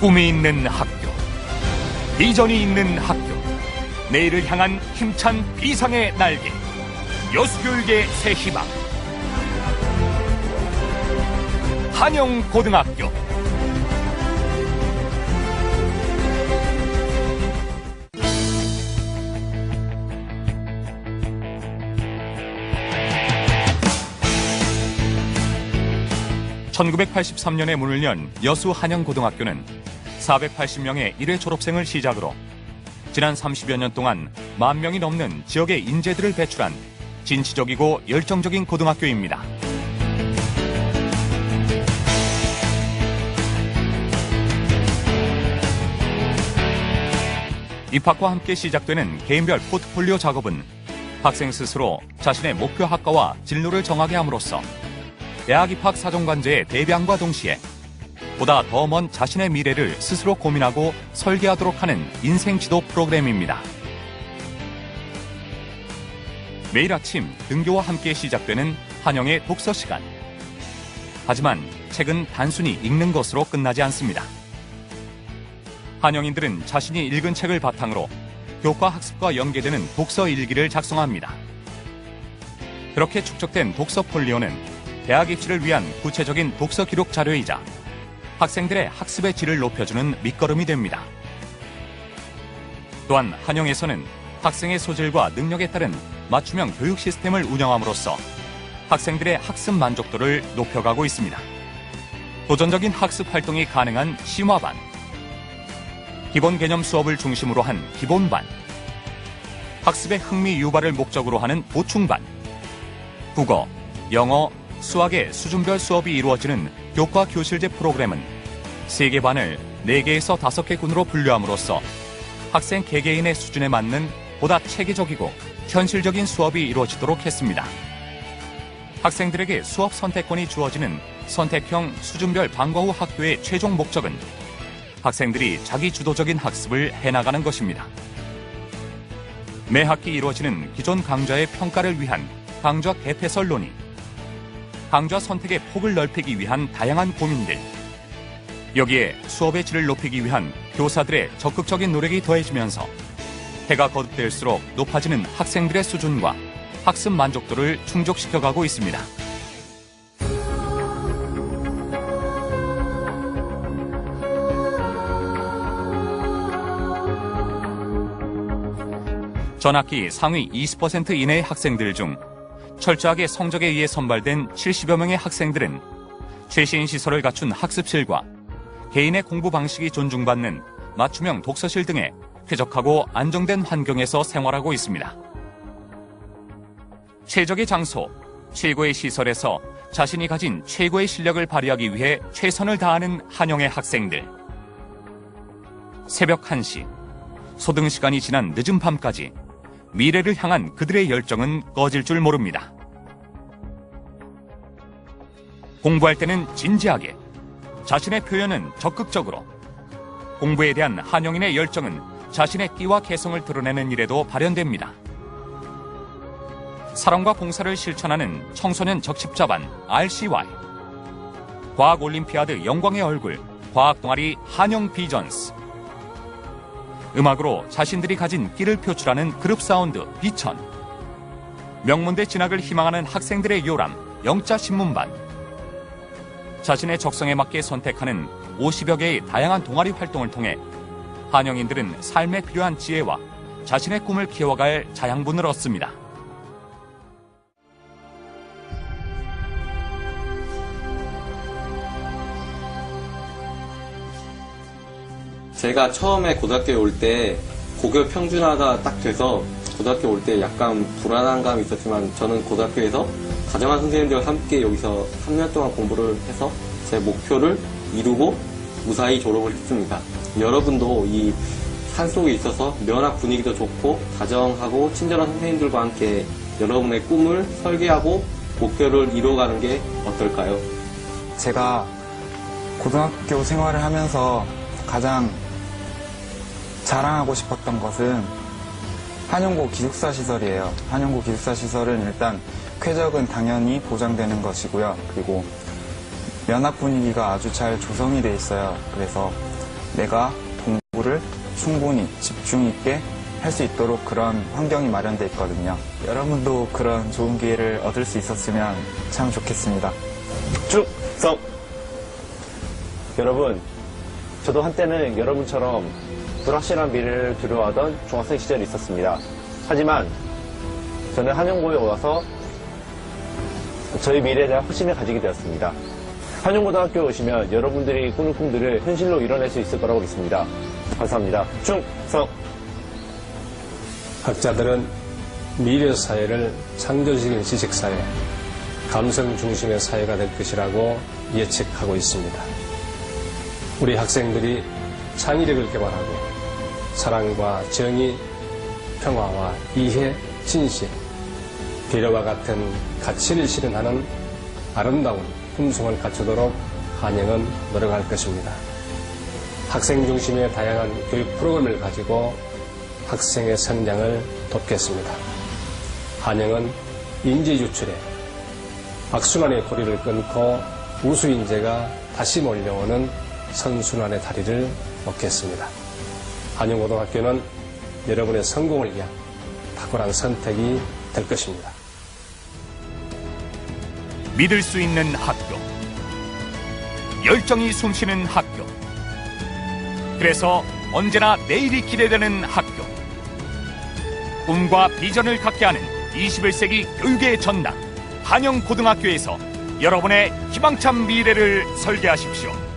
꿈이 있는 학교, 비전이 있는 학교, 내일을 향한 힘찬 비상의 날개, 여수교육의 새 희망, 한영고등학교. (1983년에) 문을 연 여수 한영고등학교는 480명의 1회 졸업생을 시작으로 지난 30여 년 동안 10,000명이 넘는 지역의 인재들을 배출한 진취적이고 열정적인 고등학교입니다. 입학과 함께 시작되는 개인별 포트폴리오 작업은 학생 스스로 자신의 목표 학과와 진로를 정하게 함으로써 대학 입학 사정관제의 대비함과 동시에 보다 더 먼 자신의 미래를 스스로 고민하고 설계하도록 하는 인생 지도 프로그램입니다. 매일 아침 등교와 함께 시작되는 한영의 독서 시간. 하지만 책은 단순히 읽는 것으로 끝나지 않습니다. 한영인들은 자신이 읽은 책을 바탕으로 교과 학습과 연계되는 독서 일기를 작성합니다. 그렇게 축적된 독서 폴리오는 대학 입시를 위한 구체적인 독서 기록 자료이자 학생들의 학습의 질을 높여주는 밑거름이 됩니다. 또한 한영에서는 학생의 소질과 능력에 따른 맞춤형 교육 시스템을 운영함으로써 학생들의 학습 만족도를 높여가고 있습니다. 도전적인 학습 활동이 가능한 심화반, 기본 개념 수업을 중심으로 한 기본반, 학습의 흥미 유발을 목적으로 하는 보충반, 국어, 영어, 수학의 수준별 수업이 이루어지는 교과 교실제 프로그램은 3개 반을 4개에서 5개 군으로 분류함으로써 학생 개개인의 수준에 맞는 보다 체계적이고 현실적인 수업이 이루어지도록 했습니다. 학생들에게 수업 선택권이 주어지는 선택형 수준별 방과 후 학교의 최종 목적은 학생들이 자기 주도적인 학습을 해나가는 것입니다. 매 학기 이루어지는 기존 강좌의 평가를 위한 강좌 개폐설 논의, 강좌 선택의 폭을 넓히기 위한 다양한 고민들, 여기에 수업의 질을 높이기 위한 교사들의 적극적인 노력이 더해지면서 해가 거듭될수록 높아지는 학생들의 수준과 학습 만족도를 충족시켜가고 있습니다. 전학기 상위 20% 이내의 학생들 중 철저하게 성적에 의해 선발된 70여 명의 학생들은 최신 시설을 갖춘 학습실과 개인의 공부 방식이 존중받는 맞춤형 독서실 등의 쾌적하고 안정된 환경에서 생활하고 있습니다. 최적의 장소, 최고의 시설에서 자신이 가진 최고의 실력을 발휘하기 위해 최선을 다하는 한영의 학생들. 새벽 1시, 소등 시간이 지난 늦은 밤까지 미래를 향한 그들의 열정은 꺼질 줄 모릅니다. 공부할 때는 진지하게, 자신의 표현은 적극적으로, 공부에 대한 한영인의 열정은 자신의 끼와 개성을 드러내는 일에도 발현됩니다. 사랑과 봉사를 실천하는 청소년 적십자반 RCY, 과학올림피아드 영광의 얼굴, 과학동아리 한영 비전스, 음악으로 자신들이 가진 끼를 표출하는 그룹 사운드 비천, 명문대 진학을 희망하는 학생들의 요람 영자 신문반, 자신의 적성에 맞게 선택하는 50여 개의 다양한 동아리 활동을 통해 한영인들은 삶에 필요한 지혜와 자신의 꿈을 키워갈 자양분을 얻습니다. 제가 처음에 고등학교에 올 때 고교 평준화가 딱 돼서 고등학교 올 때 약간 불안한 감이 있었지만 저는 고등학교에서 다정한 선생님들과 함께 여기서 3년 동안 공부를 해서 제 목표를 이루고 무사히 졸업을 했습니다. 여러분도 이 산속에 있어서 면학 분위기도 좋고 다정하고 친절한 선생님들과 함께 여러분의 꿈을 설계하고 목표를 이루어가는 게 어떨까요? 제가 고등학교 생활을 하면서 가장 자랑하고 싶었던 것은 한영고 기숙사 시설이에요. 한영고 기숙사 시설은 일단 쾌적은 당연히 보장되는 것이고요. 그리고 면학 분위기가 아주 잘 조성이 돼 있어요. 그래서 내가 공부를 충분히 집중 있게 할 수 있도록 그런 환경이 마련되어 있거든요. 여러분도 그런 좋은 기회를 얻을 수 있었으면 참 좋겠습니다. 충성! 여러분, 저도 한때는 여러분처럼 불확실한 미래를 두려워하던 중학생 시절이 있었습니다. 하지만 저는 한영고에 와서 저희 미래에 대한 확신을 가지게 되었습니다. 한영고등학교에 오시면 여러분들이 꾸는 꿈들을 현실로 이뤄낼 수 있을 거라고 믿습니다. 감사합니다. 충성! 학자들은 미래 사회를 창조적인 지식사회, 감성 중심의 사회가 될 것이라고 예측하고 있습니다. 우리 학생들이 창의력을 개발하고 사랑과 정의, 평화와 이해, 진실, 배려와 같은 가치를 실현하는 아름다운 품성을 갖추도록 한영은 노력할 것입니다. 학생 중심의 다양한 교육 프로그램을 가지고 학생의 성장을 돕겠습니다. 한영은 인재 유출에 악순환의 고리를 끊고 우수 인재가 다시 몰려오는 선순환의 다리를 놓겠습니다. 한영고등학교는 여러분의 성공을 위한 탁월한 선택이 될 것입니다. 믿을 수 있는 학교, 열정이 숨쉬는 학교, 그래서 언제나 내일이 기대되는 학교, 꿈과 비전을 갖게 하는 21세기 교육의 전당 한영고등학교에서 여러분의 희망찬 미래를 설계하십시오.